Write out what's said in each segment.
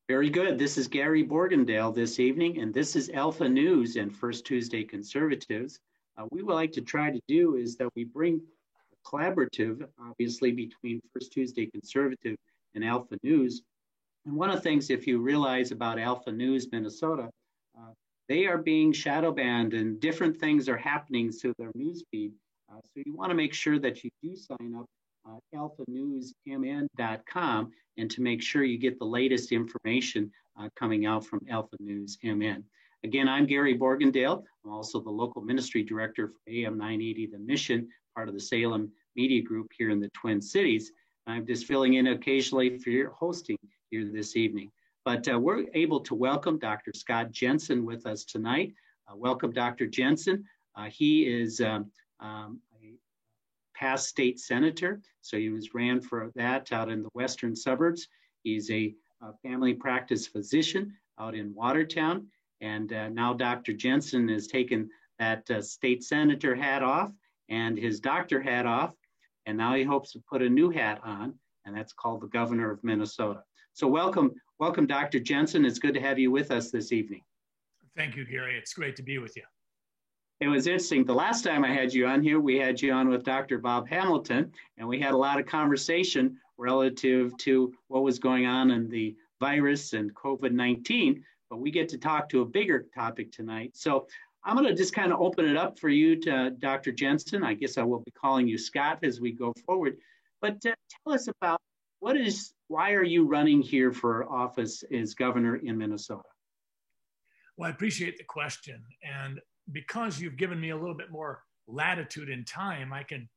Very good. This is Gary Borgendale this evening, and this is Alpha News and First Tuesday Conservatives. We would like to try to do is that we bring a collaborative, obviously, between First Tuesday Conservative and Alpha News. And one of the things, if you realize about Alpha News Minnesota, they are being shadow banned and different things are happening to their news feed. So you want to make sure that you do sign up alphanewsmn.com and to make sure you get the latest information coming out from Alpha News MN. Again, I'm Gary Borgendale. I'm also the local ministry director for AM 980 The Mission, part of the Salem Media Group here in the Twin Cities. I'm just filling in occasionally for your hosting here this evening. But we're able to welcome Dr. Scott Jensen with us tonight. Welcome, Dr. Jensen. He is a past state senator, so he ran for that out in the western suburbs. He's a family practice physician out in Watertown, and now Dr. Jensen has taken that state senator hat off and his doctor hat off, and now he hopes to put a new hat on, and that's called the governor of Minnesota. So welcome, Dr. Jensen. It's good to have you with us this evening. Thank you, Gary. It's great to be with you. It was interesting. The last time I had you on here, we had you on with Dr. Bob Hamilton, and we had a lot of conversation relative to what was going on in the virus and COVID-19, but we get to talk to a bigger topic tonight. So I'm going to just kind of open it up for you to Dr. Jensen. I guess I will be calling you Scott as we go forward, but tell us about why are you running here for office as governor in Minnesota? Well, I appreciate the question. And because you've given me a little bit more latitude in time, I can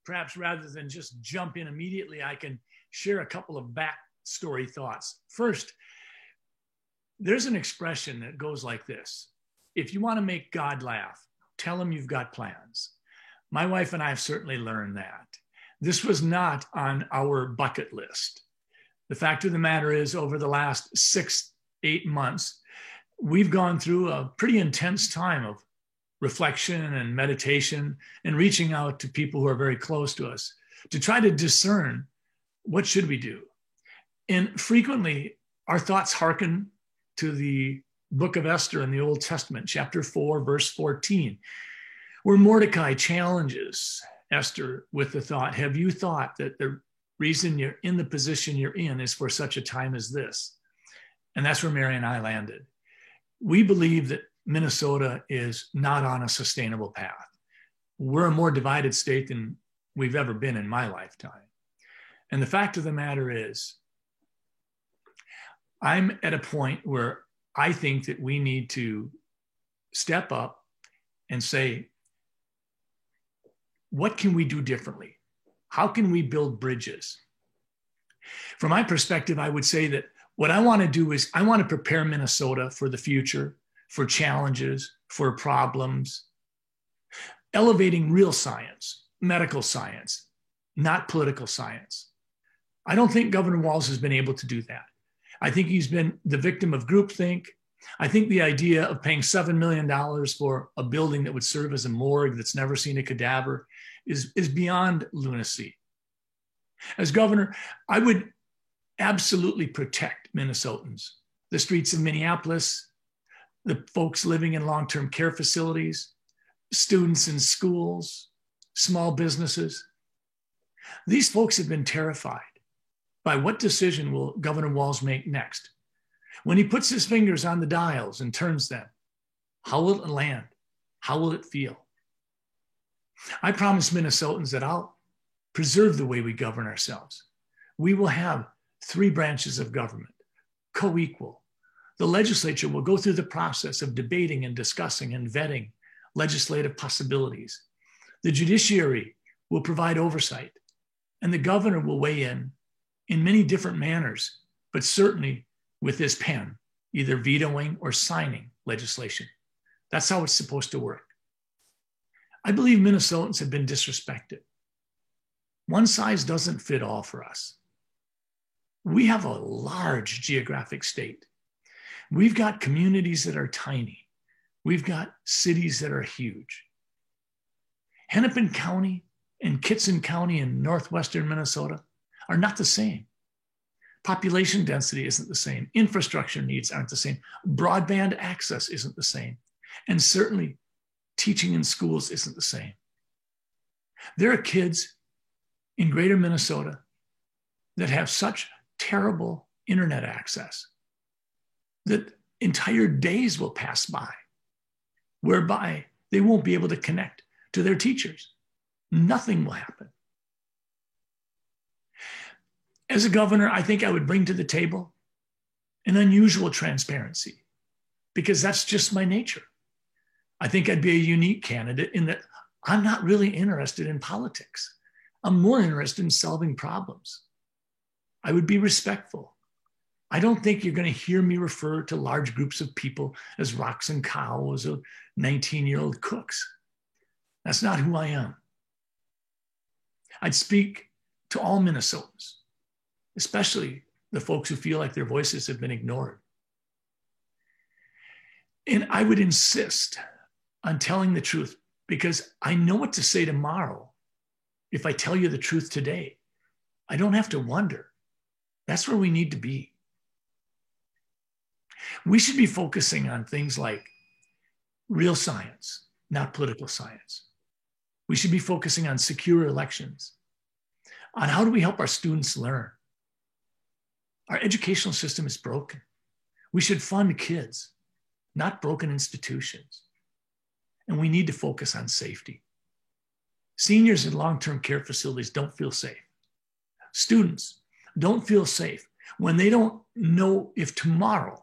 perhaps, rather than just jump in immediately, I can share a couple of backstory thoughts. First, there's an expression that goes like this: if you want to make God laugh, tell him you've got plans. My wife and I have certainly learned that. This was not on our bucket list. The fact of the matter is, over the last 6-8 months, we've gone through a pretty intense time of reflection and meditation and reaching out to people who are very close to us to try to discern what should we do. And frequently, our thoughts hearken to the book of Esther in the Old Testament, chapter 4, verse 14, where Mordecai challenges Esther with the thought, have you thought that the reason you're in the position you're in is for such a time as this? And that's where Mary and I landed. We believe that Minnesota is not on a sustainable path. We're a more divided state than we've ever been in my lifetime. And the fact of the matter is, I'm at a point where I think that we need to step up and say, what can we do differently? How can we build bridges? From my perspective, I would say that what I want to do is I want to prepare Minnesota for the future, for challenges, for problems, elevating real science, medical science, not political science. I don't think Governor Walz has been able to do that. I think he's been the victim of groupthink. I think the idea of paying $7 million for a building that would serve as a morgue that's never seen a cadaver is beyond lunacy. As governor, I would absolutely protect Minnesotans, the streets of Minneapolis, the folks living in long-term care facilities, students in schools, small businesses. These folks have been terrified by what decision will Governor Walz make next. When he puts his fingers on the dials and turns them, how will it land? How will it feel? I promise Minnesotans that I'll preserve the way we govern ourselves. We will have 3 branches of government, co-equal. The legislature will go through the process of debating and discussing and vetting legislative possibilities. The judiciary will provide oversight, and the governor will weigh in many different manners, but certainly with his pen, either vetoing or signing legislation. That's how it's supposed to work. I believe Minnesotans have been disrespected. One size doesn't fit all for us. We have a large geographic state. We've got communities that are tiny. We've got cities that are huge. Hennepin County and Kitson County in northwestern Minnesota are not the same. Population density isn't the same. Infrastructure needs aren't the same. Broadband access isn't the same. And certainly teaching in schools isn't the same. There are kids in greater Minnesota that have such terrible internet access that entire days will pass by whereby they won't be able to connect to their teachers. Nothing will happen. As a governor, I think I would bring to the table an unusual transparency because that's just my nature. I think I'd be a unique candidate in that I'm not really interested in politics. I'm more interested in solving problems. I would be respectful. I don't think you're going to hear me refer to large groups of people as rocks and cows or 19-year-old cooks. That's not who I am. I'd speak to all Minnesotans, especially the folks who feel like their voices have been ignored. And I would insist on telling the truth because I know what to say tomorrow if I tell you the truth today. I don't have to wonder. That's where we need to be. We should be focusing on things like real science, not political science. We should be focusing on secure elections, on how do we help our students learn. Our educational system is broken. We should fund kids, not broken institutions. And we need to focus on safety. Seniors in long-term care facilities don't feel safe. Students don't feel safe when they don't know if tomorrow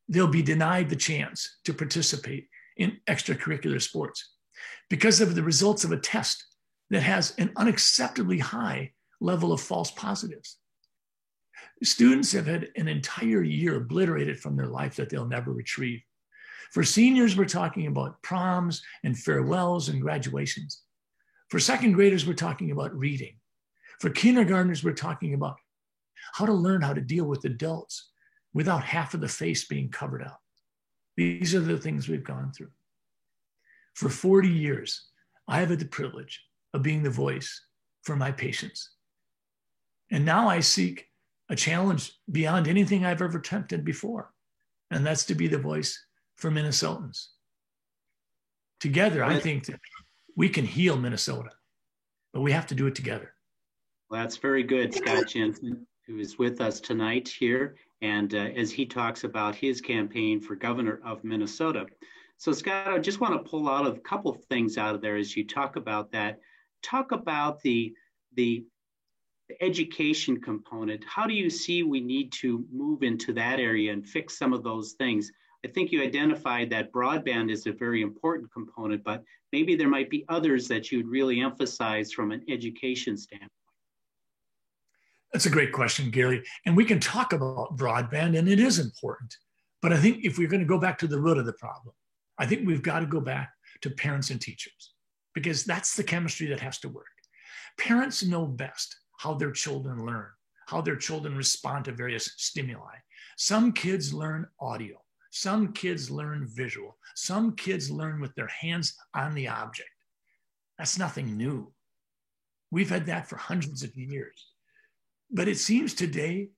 they'll be denied the chance to participate in extracurricular sports because of the results of a test that has an unacceptably high level of false positives. Students have had an entire year obliterated from their life that they'll never retrieve. For seniors, we're talking about proms and farewells and graduations. For second graders, we're talking about reading. For kindergartners, we're talking about how to learn how to deal with adults without half of the face being covered up. These are the things we've gone through. For 40 years, I have had the privilege of being the voice for my patients. And now I seek a challenge beyond anything I've ever attempted before. And that's to be the voice for Minnesotans. Together, I think that we can heal Minnesota, but we have to do it together. Well, that's very good, Scott Jensen, who is with us tonight here, and as he talks about his campaign for governor of Minnesota. So, Scott, I just want to pull out a couple of things out of there as you talk about that. Talk about the education component. How do you see we need to move into that area and fix some of those things? I think you identified that broadband is a very important component, but maybe there might be others that you'd really emphasize from an education standpoint. That's a great question, Gary. And we can talk about broadband, and it is important. But I think if we're going to go back to the root of the problem, I think we've got to go back to parents and teachers, because that's the chemistry that has to work. Parents know best how their children learn, how their children respond to various stimuli. Some kids learn audio. Some kids learn visual. Some kids learn with their hands on the object. That's nothing new. We've had that for hundreds of years. But it seems today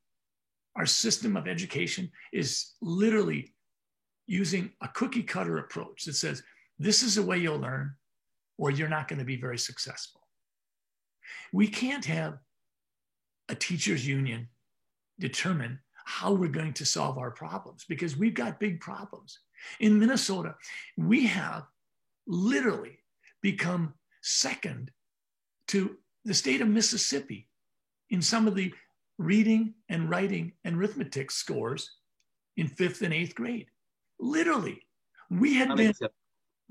our system of education is literally using a cookie cutter approach that says, this is the way you'll learn, or you're not going to be very successful. We can't have a teachers union determine how we're going to solve our problems, because we've got big problems. In Minnesota, we have literally become second to the state of Mississippi in some of the reading and writing and arithmetic scores in 5th and 8th grade. Literally, we had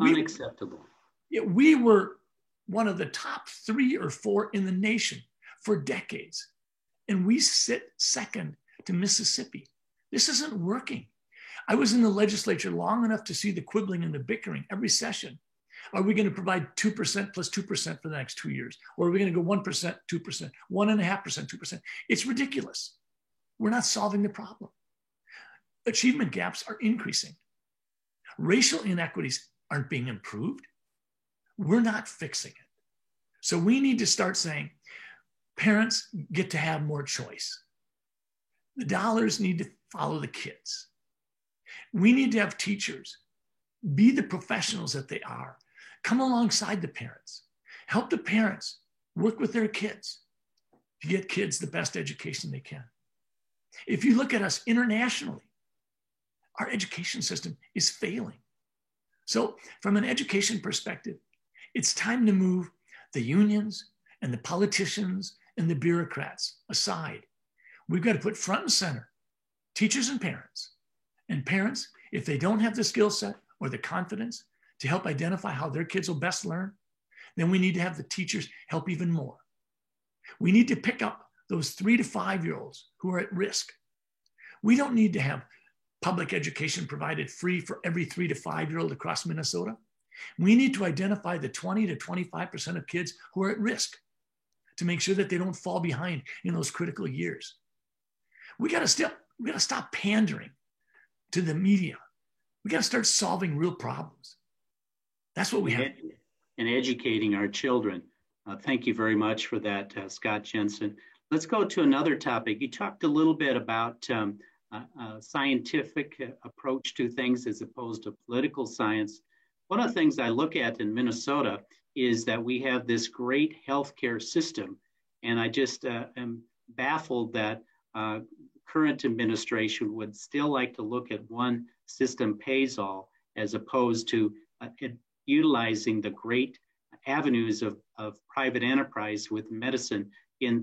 unacceptable. We were one of the top 3 or 4 in the nation for decades, and we sit second to Mississippi. This isn't working. I was in the legislature long enough to see the quibbling and the bickering every session. Are we going to provide 2% plus 2% for the next 2 years? Or are we going to go 1%, 2%, 1.5%, 2%? It's ridiculous. We're not solving the problem. Achievement gaps are increasing. Racial inequities aren't being improved. We're not fixing it. So we need to start saying, parents get to have more choice. The dollars need to follow the kids. We need to have teachers be the professionals that they are. Come alongside the parents. Help the parents work with their kids to get kids the best education they can. If you look at us internationally, our education system is failing. So from an education perspective, it's time to move the unions and the politicians and the bureaucrats aside. We've got to put front and center teachers and parents. And parents, if they don't have the skill set or the confidence to help identify how their kids will best learn, then we need to have the teachers help even more. We need to pick up those 3 to 5-year-olds who are at risk. We don't need to have public education provided free for every 3 to 5-year-old across Minnesota. We need to identify the 20 to 25% of kids who are at risk to make sure that they don't fall behind in those critical years. We got to stop pandering to the media. We got to start solving real problems. That's what we have. And educating our children. Thank you very much for that, Scott Jensen. Let's go to another topic. You talked a little bit about a scientific approach to things as opposed to political science. One of the things I look at in Minnesota is that we have this great healthcare system. And I just am baffled that current administration would still like to look at one system pays all as opposed to utilizing the great avenues of private enterprise with medicine in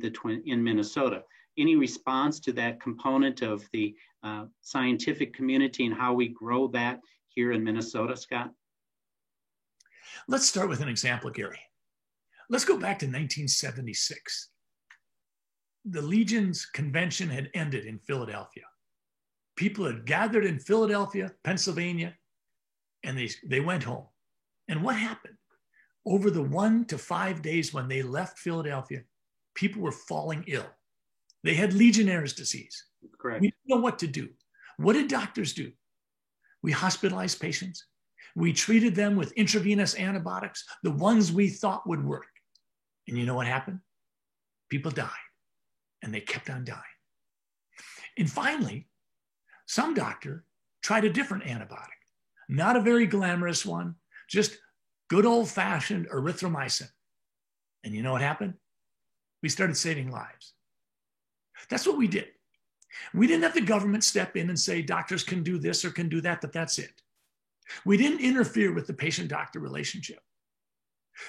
Minnesota. Any response to that component of the scientific community and how we grow that here in Minnesota, Scott? Let's start with an example, Gary. Let's go back to 1976. The Legion's convention had ended in Philadelphia. People had gathered in Philadelphia, Pennsylvania, and they went home. And what happened? Over the 1 to 5 days when they left Philadelphia, people were falling ill. They had Legionnaire's disease. Correct. We didn't know what to do. What did doctors do? We hospitalized patients. We treated them with intravenous antibiotics, the ones we thought would work. And you know what happened? People died, and they kept on dying. And finally, some doctor tried a different antibiotic, not a very glamorous one, just good old-fashioned erythromycin. And you know what happened? We started saving lives. That's what we did. We didn't have the government step in and say doctors can do this or can do that, but that's it. We didn't interfere with the patient-doctor relationship.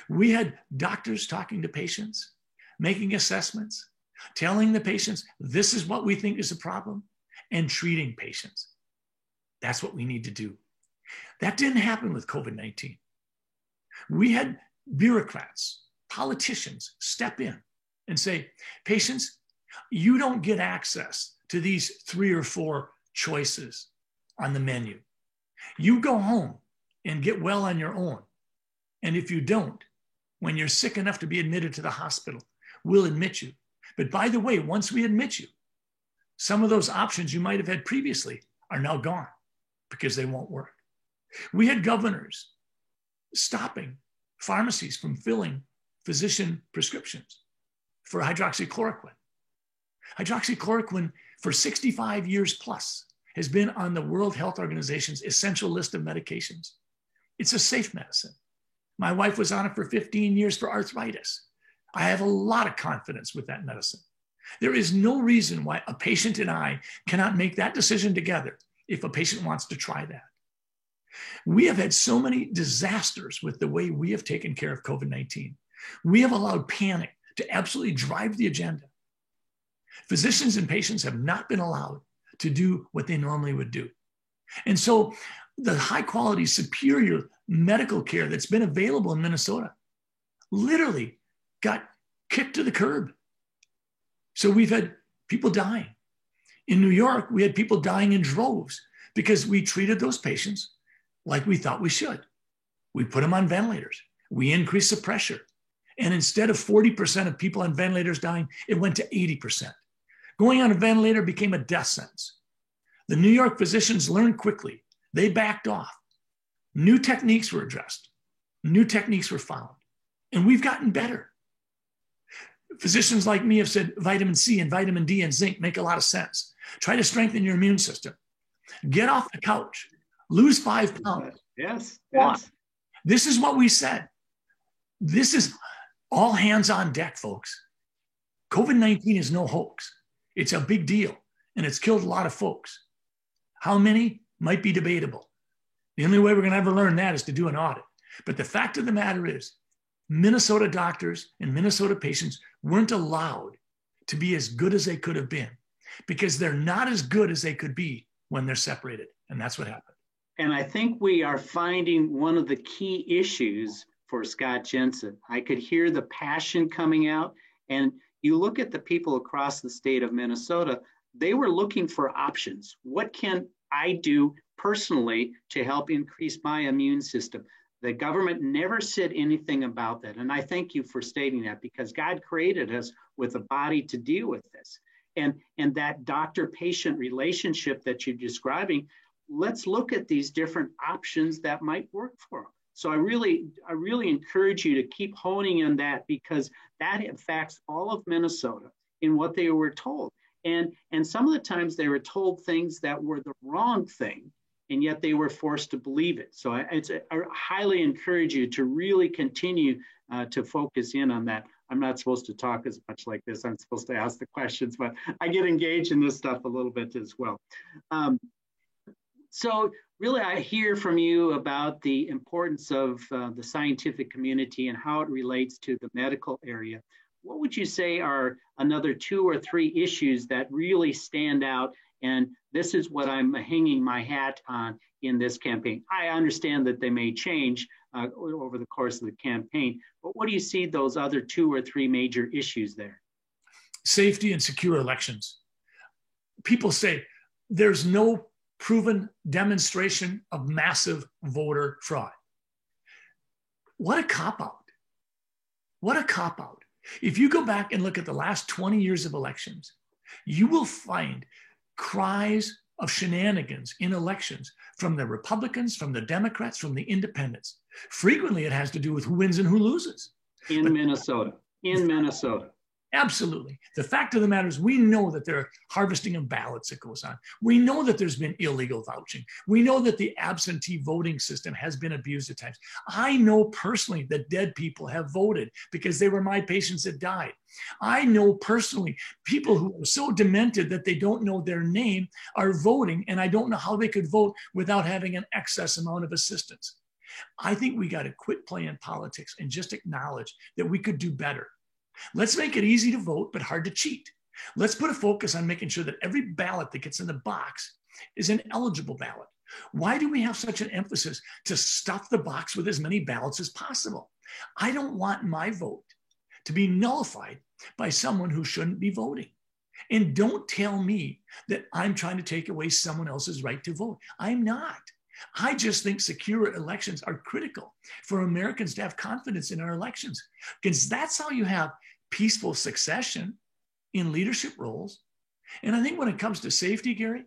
We had doctors talking to patients, making assessments, telling the patients, this is what we think is a problem, and treating patients. That's what we need to do. That didn't happen with COVID-19. We had bureaucrats, politicians step in and say, patients, you don't get access to these 3 or 4 choices on the menu. You go home and get well on your own. And if you don't, when you're sick enough to be admitted to the hospital, we'll admit you. But by the way, once we admit you, some of those options you might have had previously are now gone because they won't work. We had governors stopping pharmacies from filling physician prescriptions for hydroxychloroquine. Hydroxychloroquine for 65 years plus has been on the World Health Organization's essential list of medications. It's a safe medicine. My wife was on it for 15 years for arthritis. I have a lot of confidence with that medicine. There is no reason why a patient and I cannot make that decision together if a patient wants to try that. We have had so many disasters with the way we have taken care of COVID-19. We have allowed panic to absolutely drive the agenda. Physicians and patients have not been allowed to do what they normally would do. And so the high quality, superior medical care that's been available in Minnesota literally got kicked to the curb. So we've had people dying. In New York, we had people dying in droves because we treated those patients like we thought we should. We put them on ventilators. We increased the pressure. And instead of 40% of people on ventilators dying, it went to 80%. Going on a ventilator became a death sentence. The New York physicians learned quickly. They backed off. New techniques were addressed. New techniques were found. And we've gotten better. Physicians like me have said vitamin C and vitamin D and zinc make a lot of sense. Try to strengthen your immune system. Get off the couch. Lose 5 pounds. Yes. This is what we said. This is all hands on deck, folks. COVID-19 is no hoax. It's a big deal, and it's killed a lot of folks. How many might be debatable. The only way we're going to ever learn that is to do an audit. But the fact of the matter is, Minnesota doctors and Minnesota patients weren't allowed to be as good as they could have been because they're not as good as they could be when they're separated. And that's what happened. And I think we are finding one of the key issues for Scott Jensen. I could hear the passion coming out. And you look at the people across the state of Minnesota, they were looking for options. What can I do personally to help increase my immune system? The government never said anything about that. And I thank you for stating that, because God created us with a body to deal with this. And that doctor-patient relationship that you're describing, let's look at these different options that might work for them. So I really encourage you to keep honing in that, because that affects all of Minnesota in what they were told. And some of the times they were told things that were the wrong thing, and yet they were forced to believe it. So I highly encourage you to really continue to focus in on that. I'm not supposed to talk as much like this. I'm supposed to ask the questions, but I get engaged in this stuff a little bit as well. So really, I hear from you about the importance of the scientific community and how it relates to the medical area. What would you say are another 2 or 3 issues that really stand out? And this is what I'm hanging my hat on in this campaign. I understand that they may change over the course of the campaign, but what do you see those other 2 or 3 major issues there? Safety and secure elections. People say there's no proven demonstration of massive voter fraud. What a cop-out. What a cop-out. If you go back and look at the last 20 years of elections, you will find cries of shenanigans in elections from the Republicans, from the Democrats, from the independents. Frequently, it has to do with who wins and who loses. In Minnesota. Absolutely. The fact of the matter is, we know that there are harvesting of ballots that goes on. We know that there's been illegal vouching. We know that the absentee voting system has been abused at times. I know personally that dead people have voted because they were my patients that died. I know personally people who are so demented that they don't know their name are voting, and I don't know how they could vote without having an excess amount of assistance. I think we got to quit playing politics and just acknowledge that we could do better. Let's make it easy to vote, but hard to cheat. Let's put a focus on making sure that every ballot that gets in the box is an eligible ballot. Why do we have such an emphasis to stuff the box with as many ballots as possible? I don't want my vote to be nullified by someone who shouldn't be voting. And don't tell me that I'm trying to take away someone else's right to vote. I'm not. I just think secure elections are critical for Americans to have confidence in our elections, because that's how you have peaceful succession in leadership roles. And I think when it comes to safety, Gary,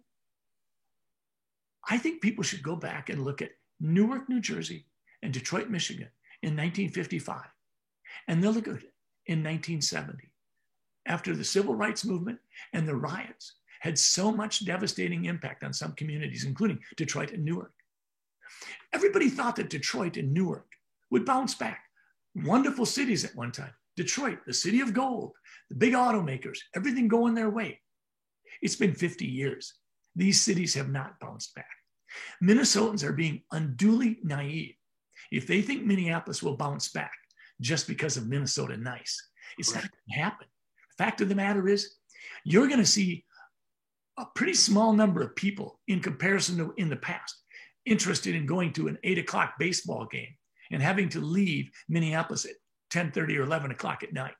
I think people should go back and look at Newark, New Jersey and Detroit, Michigan in 1955. And they'll look at it in 1970, after the civil rights movement and the riots had so much devastating impact on some communities, including Detroit and Newark. Everybody thought that Detroit and Newark would bounce back. Wonderful cities at one time. Detroit, the city of gold, the big automakers, everything going their way. It's been 50 years. These cities have not bounced back. Minnesotans are being unduly naive if they think Minneapolis will bounce back just because of Minnesota nice. It's not going to happen. The fact of the matter is, you're going to see a pretty small number of people in comparison to in the past interested in going to an 8 o'clock baseball game and having to leave Minneapolis at 10:30 or 11 o'clock at night.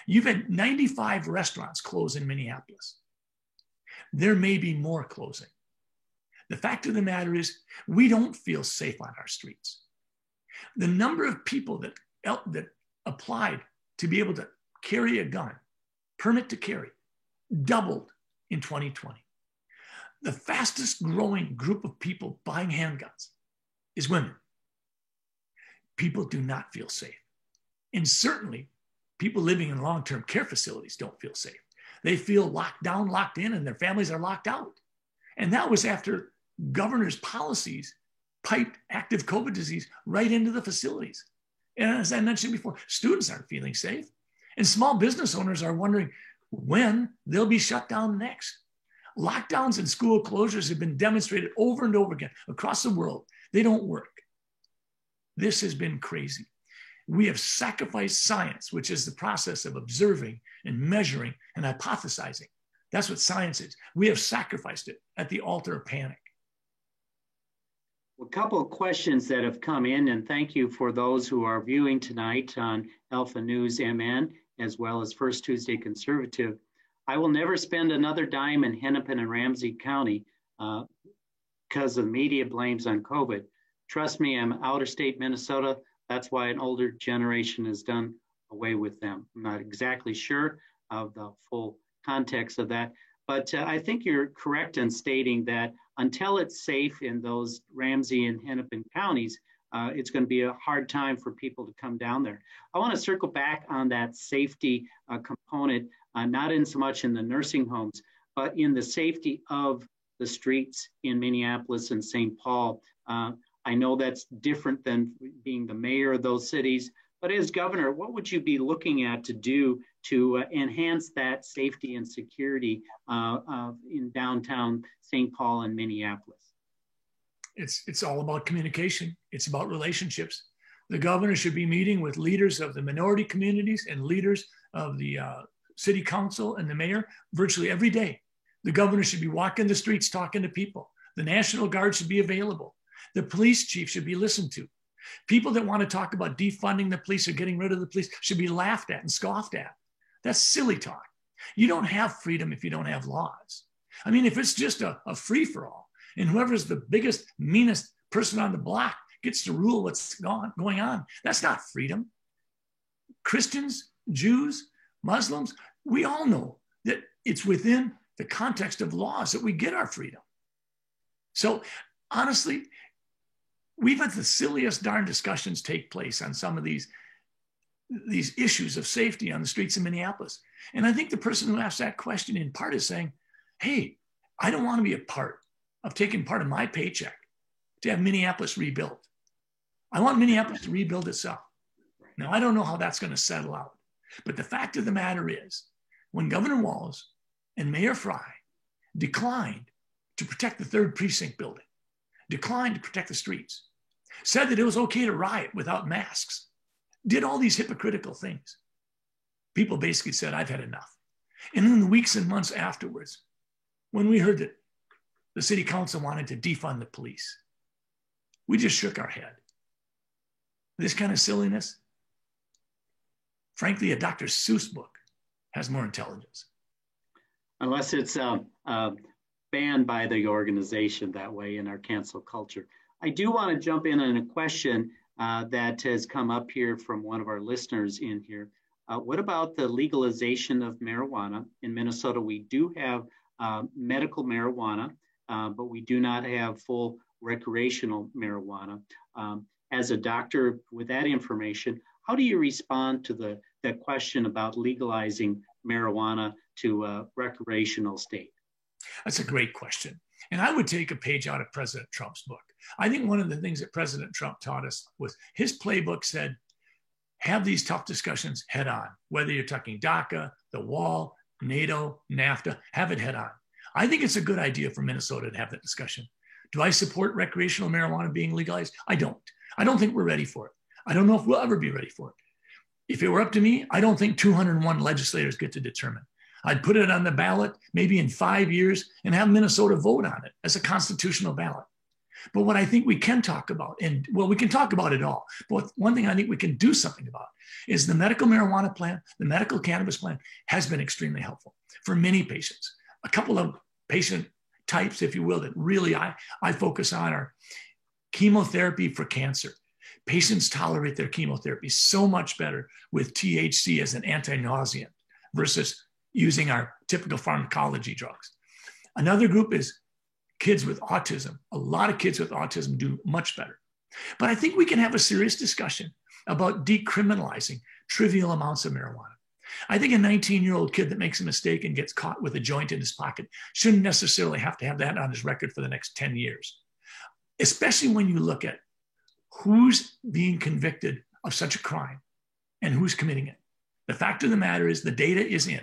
You've had 95 restaurants close in Minneapolis. There may be more closing. The fact of the matter is, we don't feel safe on our streets. The number of people that applied to be able to carry a gun, permit to carry, doubled in 2020. The fastest growing group of people buying handguns is women. People do not feel safe. And certainly, people living in long-term care facilities don't feel safe. They feel locked down, locked in, and their families are locked out. And that was after governors' policies piped active COVID disease right into the facilities. And as I mentioned before, students aren't feeling safe. And small business owners are wondering when they'll be shut down next. Lockdowns and school closures have been demonstrated over and over again across the world. They don't work. This has been crazy. We have sacrificed science, which is the process of observing and measuring and hypothesizing. That's what science is. We have sacrificed it at the altar of panic. A couple of questions that have come in, and thank you for those who are viewing tonight on Alpha News MN, as well as First Tuesday Conservative. I will never spend another dime in Hennepin and Ramsey County because the media blames on COVID. Trust me, I'm out of state Minnesota. That's why an older generation has done away with them. I'm not exactly sure of the full context of that, but I think you're correct in stating that until it's safe in those Ramsey and Hennepin counties, it's going to be a hard time for people to come down there. I want to circle back on that safety component, not in so much in the nursing homes, but in the safety of the streets in Minneapolis and St. Paul. I know that's different than being the mayor of those cities, but as governor, what would you be looking at to do to enhance that safety and security in downtown St. Paul and Minneapolis? It's all about communication. It's about relationships. The governor should be meeting with leaders of the minority communities and leaders of the city council and the mayor virtually every day. The governor should be walking the streets, talking to people. The National Guard should be available. The police chief should be listened to. People that want to talk about defunding the police or getting rid of the police should be laughed at and scoffed at. That's silly talk. You don't have freedom if you don't have laws. I mean, if it's just a free-for-all and whoever's the biggest, meanest person on the block gets to rule what's going on, that's not freedom. Christians, Jews, Muslims, we all know that it's within the context of laws that we get our freedom. So honestly, we've had the silliest darn discussions take place on some of these issues of safety on the streets of Minneapolis. And I think the person who asked that question in part is saying, hey, I don't want to be a part of taking part of my paycheck to have Minneapolis rebuilt. I want Minneapolis to rebuild itself. Now, I don't know how that's going to settle out. But the fact of the matter is, when Governor Walz and Mayor Frey declined to protect the 3rd Precinct building, declined to protect the streets, said that it was okay to riot without masks, did all these hypocritical things, people basically said, I've had enough. And in the weeks and months afterwards, when we heard that the city council wanted to defund the police, we just shook our head. This kind of silliness, frankly, a Dr. Seuss book has more intelligence. Unless it's banned by the organization that way in our cancel culture. I do want to jump in on a question that has come up here from one of our listeners in here. What about the legalization of marijuana? In Minnesota, we do have medical marijuana, but we do not have full recreational marijuana. As a doctor with that information, how do you respond to that question about legalizing marijuana to a recreational state? That's a great question. And I would take a page out of President Trump's book. I think one of the things that President Trump taught us was his playbook said, have these tough discussions head on, whether you're talking DACA, the wall, NATO, NAFTA, have it head on. I think it's a good idea for Minnesota to have that discussion. Do I support recreational marijuana being legalized? I don't. I don't think we're ready for it. I don't know if we'll ever be ready for it. If it were up to me, I don't think 201 legislators get to determine. I'd put it on the ballot maybe in 5 years and have Minnesota vote on it as a constitutional ballot. But what I think we can talk about, and well, we can talk about it all, but one thing I think we can do something about is the medical marijuana plan, the medical cannabis plan has been extremely helpful for many patients. A couple of patient types, if you will, that really I focus on are chemotherapy for cancer. Patients tolerate their chemotherapy so much better with THC as an anti-nauseant versus using our typical pharmacology drugs. Another group is kids with autism. A lot of kids with autism do much better. But I think we can have a serious discussion about decriminalizing trivial amounts of marijuana. I think a 19-year-old kid that makes a mistake and gets caught with a joint in his pocket shouldn't necessarily have to have that on his record for the next 10 years, especially when you look at who's being convicted of such a crime and who's committing it. The fact of the matter is the data is in.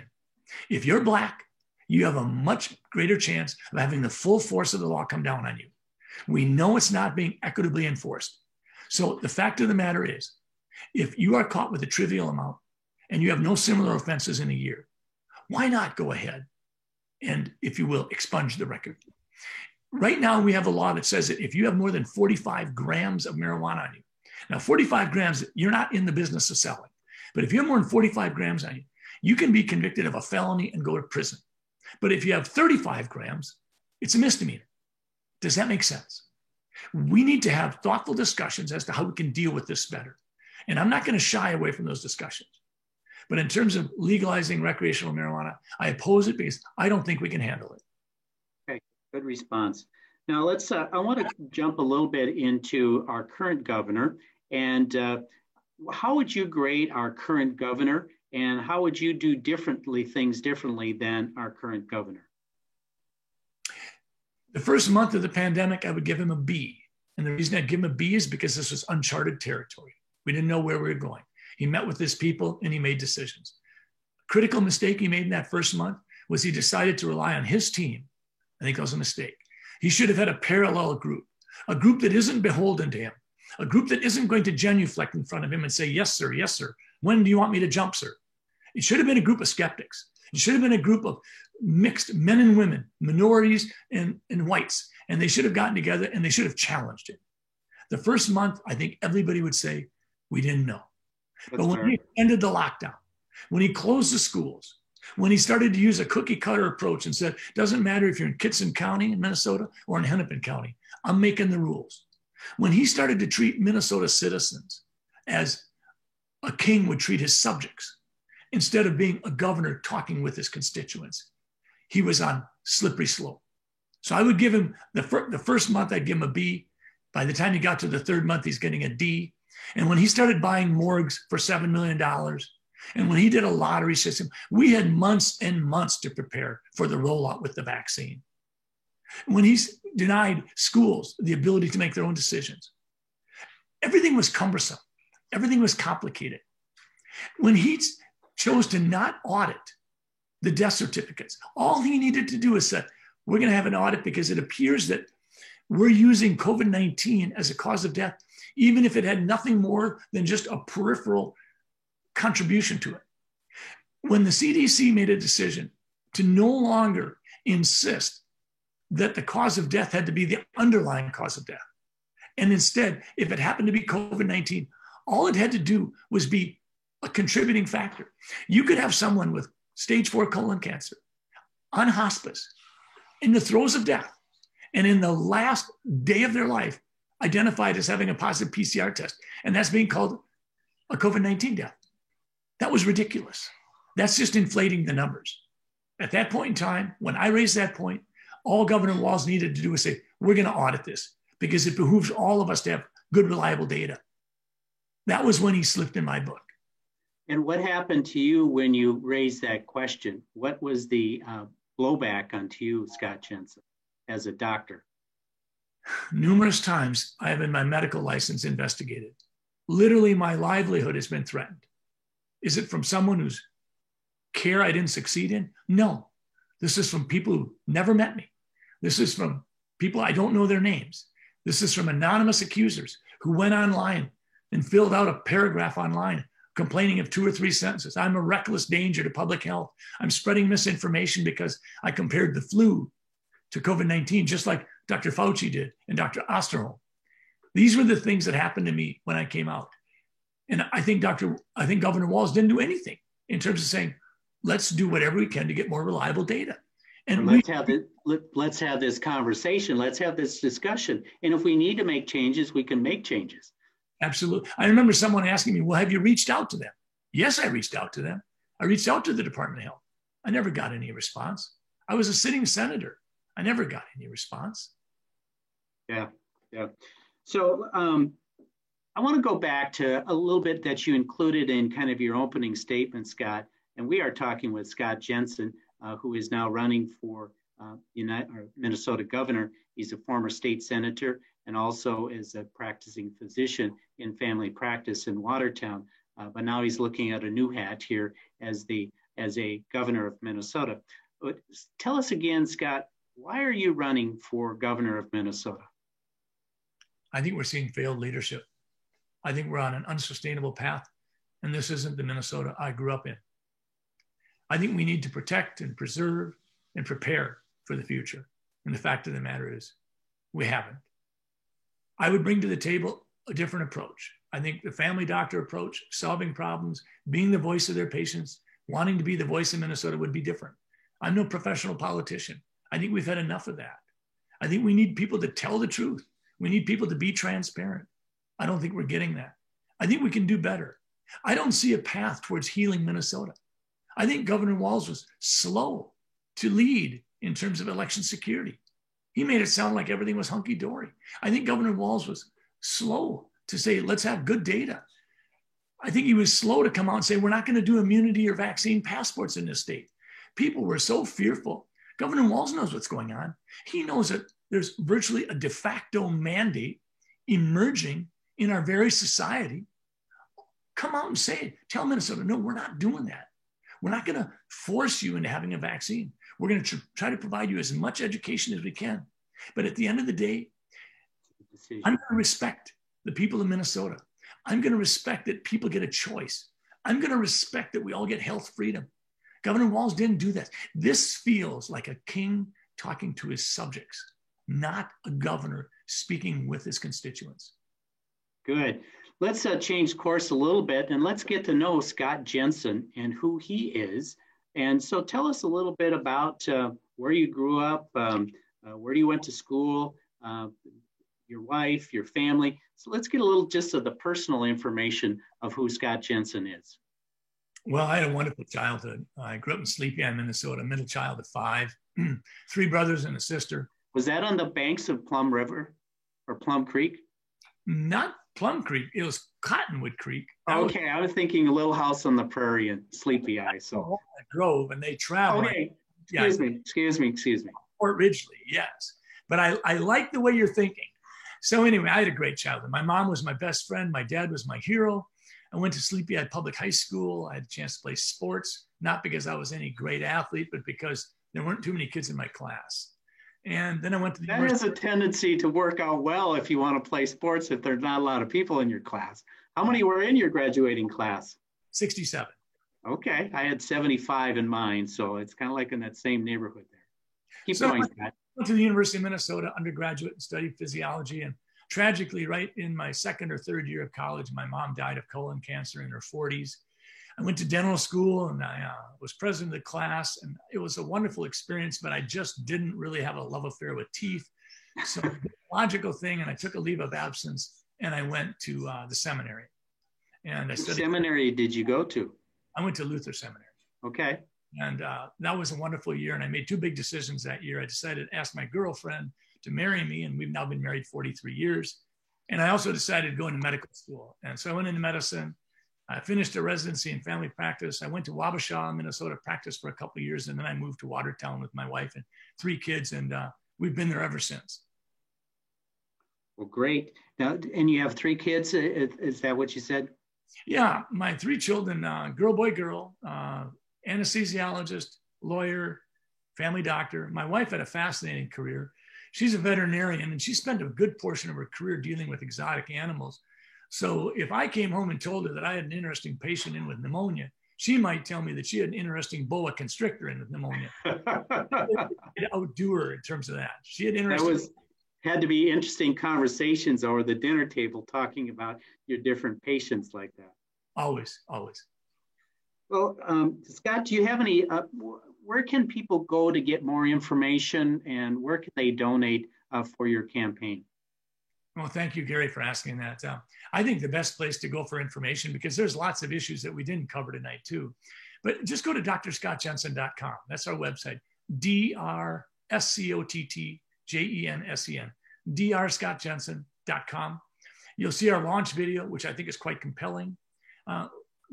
If you're Black, you have a much greater chance of having the full force of the law come down on you. We know it's not being equitably enforced. So the fact of the matter is, if you are caught with a trivial amount and you have no similar offenses in a year, why not go ahead and, if you will, expunge the record? Right now, we have a law that says that if you have more than 45 grams of marijuana on you, now 45 grams, you're not in the business of selling, but if you have more than 45 grams on you, you can be convicted of a felony and go to prison. But if you have 35 grams, it's a misdemeanor. Does that make sense? We need to have thoughtful discussions as to how we can deal with this better. And I'm not going to shy away from those discussions. But in terms of legalizing recreational marijuana, I oppose it because I don't think we can handle it. Okay, good response. Now let's, I want to jump a little bit into our current governor. And how would you grade our current governor? And how would you do things differently than our current governor? The first month of the pandemic, I would give him a B. And the reason I'd give him a B is because this was uncharted territory. We didn't know where we were going. He met with his people and he made decisions. A critical mistake he made in that first month was he decided to rely on his team. I think that was a mistake. He should have had a parallel group, a group that isn't beholden to him, a group that isn't going to genuflect in front of him and say, yes, sir, yes, sir. When do you want me to jump, sir? It should have been a group of skeptics. It should have been a group of mixed men and women, minorities and whites. And they should have gotten together and they should have challenged it. The first month, I think everybody would say, we didn't know. But when he ended the lockdown, when he closed the schools, when he started to use a cookie cutter approach and said, doesn't matter if you're in Kittson County in Minnesota or in Hennepin County, I'm making the rules. When he started to treat Minnesota citizens as a king would treat his subjects, instead of being a governor talking with his constituents, he was on slippery slope. So I would give him the first month, I'd give him a B. By the time he got to the third month, he's getting a D. And when he started buying morgues for $7 million, and when he did a lottery system, we had months and months to prepare for the rollout with the vaccine. When he's denied schools the ability to make their own decisions, everything was cumbersome. Everything was complicated. When he chose to not audit the death certificates, all he needed to do is say, we're going to have an audit because it appears that we're using COVID-19 as a cause of death, even if it had nothing more than just a peripheral contribution to it. When the CDC made a decision to no longer insist that the cause of death had to be the underlying cause of death, and instead, if it happened to be COVID-19, all it had to do was be a contributing factor. You could have someone with stage 4 colon cancer on hospice in the throes of death, and in the last day of their life, identified as having a positive PCR test, and that's being called a COVID-19 death. That was ridiculous. That's just inflating the numbers. At that point in time, when I raised that point, all Governor Walz needed to do was say, we're going to audit this because it behooves all of us to have good, reliable data. That was when he slipped in my book. And what happened to you when you raised that question? What was the blowback onto you, Scott Jensen, as a doctor? Numerous times I have in my medical license investigated. Literally, my livelihood has been threatened. Is it from someone whose care I didn't succeed in? No. This is from people who never met me. This is from people I don't know their names. This is from anonymous accusers who went online and filled out a paragraph online complaining of 2 or 3 sentences. I'm a reckless danger to public health. I'm spreading misinformation because I compared the flu to COVID-19, just like Dr. Fauci did and Dr. Osterholm. These were the things that happened to me when I came out. And I think Governor Walz didn't do anything in terms of saying, let's do whatever we can to get more reliable data. And let's have this conversation. Let's have this discussion. And if we need to make changes, we can make changes. Absolutely. I remember someone asking me, well, have you reached out to them? Yes, I reached out to them. I reached out to the Department of Health. I never got any response. I was a sitting senator. I never got any response. Yeah. So I want to go back to a little bit that you included in kind of your opening statement, Scott. And we are talking with Scott Jensen, who is now running for Minnesota governor. He's a former state senator and also is a practicing physician in family practice in Watertown. But now he's looking at a new hat here as a governor of Minnesota. But tell us again, Scott, why are you running for governor of Minnesota? I think we're seeing failed leadership. I think we're on an unsustainable path, and this isn't the Minnesota I grew up in. I think we need to protect and preserve and prepare for the future. And the fact of the matter is, we haven't. I would bring to the table a different approach. I think the family doctor approach, solving problems, being the voice of their patients, wanting to be the voice of Minnesota would be different. I'm no professional politician. I think we've had enough of that. I think we need people to tell the truth. We need people to be transparent. I don't think we're getting that. I think we can do better. I don't see a path towards healing Minnesota. I think Governor Walz was slow to lead in terms of election security. He made it sound like everything was hunky-dory. I think Governor Walz was slow to say, let's have good data. I think he was slow to come out and say, we're not going to do immunity or vaccine passports in this state. People were so fearful. Governor Walz knows what's going on. He knows that there's virtually a de facto mandate emerging in our very society. Come out and say it. Tell Minnesota, no, we're not doing that. We're not going to force you into having a vaccine. We're going to try to provide you as much education as we can. But at the end of the day, I'm going to respect the people of Minnesota. I'm going to respect that people get a choice. I'm going to respect that we all get health freedom. Governor Walz didn't do that. This feels like a king talking to his subjects, not a governor speaking with his constituents. Good. Let's change course a little bit and let's get to know Scott Jensen and who he is. And so tell us a little bit about where you grew up, where you went to school, your wife, your family. So let's get a little just of the personal information of who Scott Jensen is. Well, I had a wonderful childhood. I grew up in Sleepy Eye, Minnesota, middle child of 5, 3 brothers and a sister. Was that on the banks of Plum River or Plum Creek? Not Plum Creek. It was Cottonwood Creek. Okay, I was thinking a Little House on the Prairie in Sleepy Eye. So I drove and they traveled. Okay, excuse me. Fort Ridgely, yes. But I like the way you're thinking. So anyway, I had a great childhood. My mom was my best friend. My dad was my hero. I went to Sleepy Eye Public High School. I had a chance to play sports, not because I was any great athlete, but because there weren't too many kids in my class. And then I went to the university. That has a tendency to work out well if you want to play sports, if there's not a lot of people in your class. How many were in your graduating class? 67. Okay, I had 75 in mine, so it's kind of like in that same neighborhood there. Keep going, Scott. I went to the University of Minnesota undergraduate and studied physiology. And tragically, right in my 2nd or 3rd year of college, my mom died of colon cancer in her 40s. I went to dental school and I was president of the class, and it was a wonderful experience, but I just didn't really have a love affair with teeth. So the logical thing, and I took a leave of absence and I went to the seminary. And I studied. What seminary did you go to? I went to Luther Seminary. Okay. And that was a wonderful year. And I made 2 big decisions that year. I decided to ask my girlfriend to marry me, and we've now been married 43 years. And I also decided to go into medical school. And so I went into medicine. I finished a residency in family practice. I went to Wabasha, Minnesota, practiced for a couple of years, and then I moved to Watertown with my wife and 3 kids, and we've been there ever since. Well, great. Now, and you have 3 kids, is that what you said? Yeah, my 3 children, girl, boy, girl, anesthesiologist, lawyer, family doctor. My wife had a fascinating career. She's a veterinarian, and she spent a good portion of her career dealing with exotic animals. So if I came home and told her that I had an interesting patient in with pneumonia, she might tell me that she had an interesting boa constrictor in with pneumonia. I'd outdo her in terms of that. She had interesting. Had to be interesting conversations over the dinner table talking about your different patients like that. Always. Well, Scott, do you have any, where can people go to get more information, and where can they donate for your campaign? Well, thank you, Gary, for asking that. I think the best place to go for information, because there's lots of issues that we didn't cover tonight too, but just go to drscottjensen.com. That's our website, DRSCOTTJENSEN, drscottjensen.com. You'll see our launch video, which I think is quite compelling.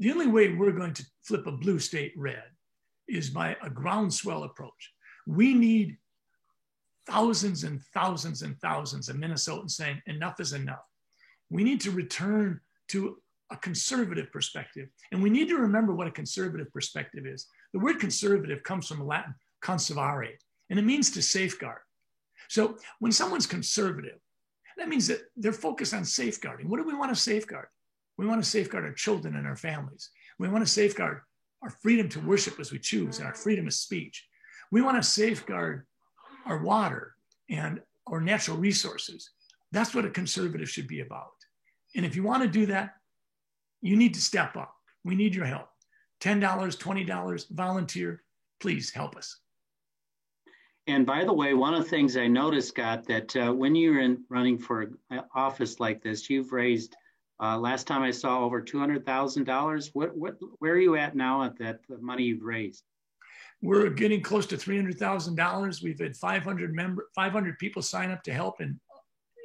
the only way we're going to flip a blue state red is by a groundswell approach. We need thousands and thousands and thousands of Minnesotans saying enough is enough. We need to return to a conservative perspective. And we need to remember what a conservative perspective is. The word conservative comes from Latin conservare, and it means to safeguard. So when someone's conservative, that means that they're focused on safeguarding. What do we want to safeguard? We want to safeguard our children and our families. We want to safeguard our freedom to worship as we choose and our freedom of speech. We want to safeguard our water and our natural resources. That's what a conservative should be about. And if you want to do that, you need to step up. We need your help. $10, $20, volunteer. Please help us. And by the way, one of the things I noticed, Scott, that when you're running for an office like this, you've raised, last time I saw, over $200,000. Where are you at now at the money you've raised? We're getting close to $300,000. We've had 500 people sign up to help in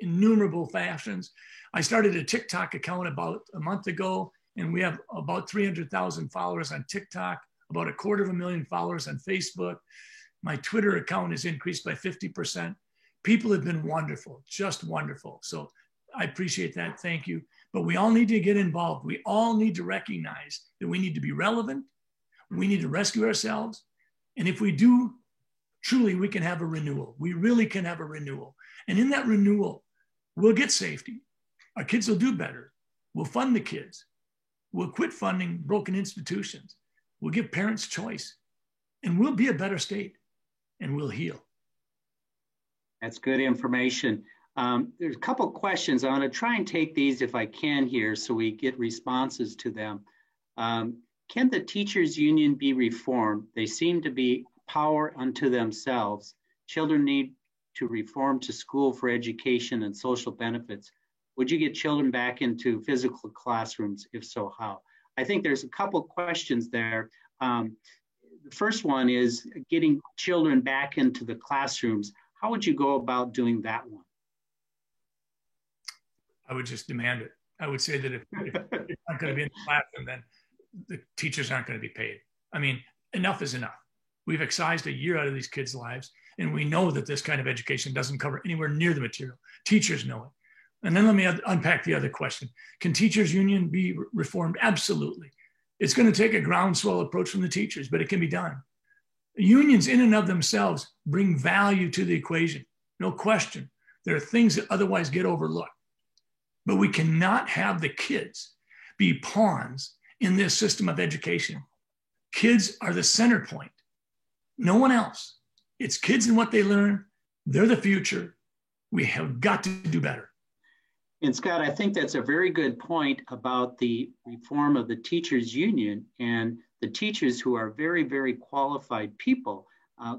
innumerable fashions. I started a TikTok account about a month ago, and we have about 300,000 followers on TikTok, about 250,000 followers on Facebook. My Twitter account has increased by 50%. People have been wonderful, just wonderful. So I appreciate that. Thank you. But we all need to get involved. We all need to recognize that we need to be relevant. We need to rescue ourselves. And if we do, truly, we can have a renewal. We really can have a renewal. And in that renewal, we'll get safety. Our kids will do better. We'll fund the kids. We'll quit funding broken institutions. We'll give parents choice. And we'll be a better state. And we'll heal. That's good information. There's a couple questions. I'm going to try and take these if I can here so we get responses to them. Can the teachers union be reformed? They seem to be power unto themselves. Children need to reform to school for education and social benefits. Would you get children back into physical classrooms? If so, how? I think there's a couple questions there. The first one is getting children back into the classrooms. How would you go about doing that one? I would just demand it. I would say that if they're not going to be in the classroom, then the teachers aren't going to be paid. I mean, enough is enough. We've excised a year out of these kids' lives, and we know that this kind of education doesn't cover anywhere near the material. Teachers know it. And then let me unpack the other question. Can teachers union be reformed? Absolutely. It's going to take a groundswell approach from the teachers, but it can be done. Unions in and of themselves bring value to the equation. No question. There are things that otherwise get overlooked. But we cannot have the kids be pawns in this system of education. Kids are the center point. No one else. It's kids and what they learn. They're the future. We have got to do better. And Scott, I think that's a very good point about the reform of the teachers union and the teachers who are very, very qualified people.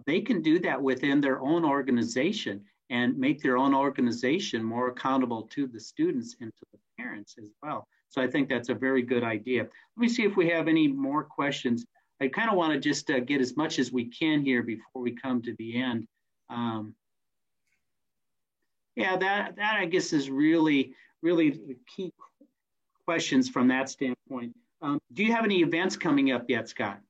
They can do that within their own organization and make their own organization more accountable to the students and to the parents as well. So I think that's a very good idea. Let me see if we have any more questions. I kind of want to just get as much as we can here before we come to the end. Yeah, that I guess is really the key questions from that standpoint. Do you have any events coming up yet, Scott?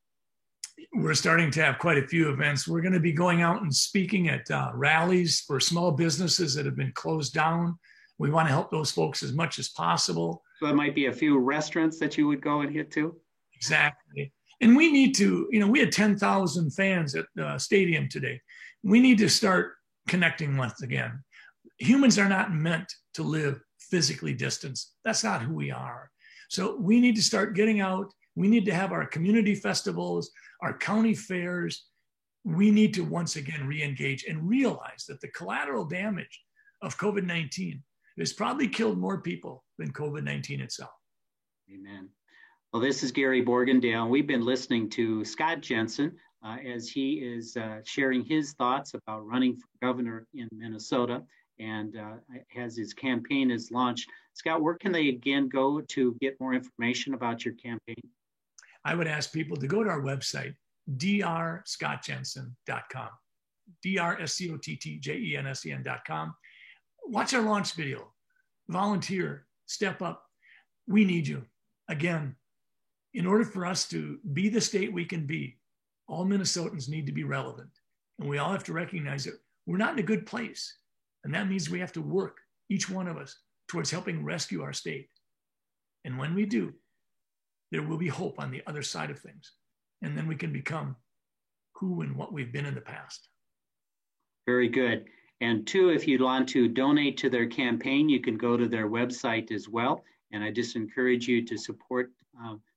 We're starting to have quite a few events. We're going to be going out and speaking at rallies for small businesses that have been closed down. We want to help those folks as much as possible. So there might be a few restaurants that you would go and hit to? Exactly. And we need to, we had 10,000 fans at the stadium today. We need to start connecting once again. Humans are not meant to live physically distanced. That's not who we are. So we need to start getting out. We need to have our community festivals, our county fairs. We need to once again re-engage and realize that the collateral damage of COVID-19 has probably killed more people than COVID-19 itself. Amen. Well, this is Gary Borgendale. We've been listening to Scott Jensen as he is sharing his thoughts about running for governor in Minnesota and as his campaign is launched. Scott, where can they again go to get more information about your campaign? I would ask people to go to our website, drscottjensen.com, drscottjensen.com. Watch our launch video, volunteer, step up. We need you. Again, in order for us to be the state we can be, all Minnesotans need to be relevant. And we all have to recognize that we're not in a good place. And that means we have to work, each one of us, towards helping rescue our state. And when we do, there will be hope on the other side of things. And then we can become who and what we've been in the past. Very good. And two, if you'd want to donate to their campaign, you can go to their website as well. And I just encourage you to support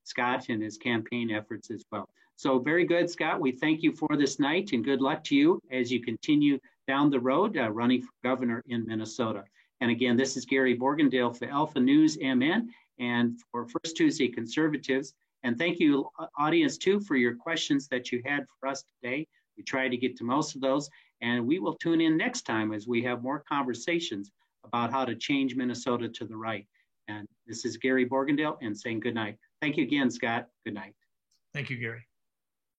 Scott and his campaign efforts as well. So very good, Scott. We thank you for this night and good luck to you as you continue down the road running for governor in Minnesota. And again, this is Gary Borgendale for Alpha News MN and for First Tuesday Conservatives. And thank you, audience, too, for your questions that you had for us today. We tried to get to most of those, and we will tune in next time as we have more conversations about how to change Minnesota to the right. And this is Gary Borgendale and saying good night. Thank you again, Scott. Good night. Thank you, Gary.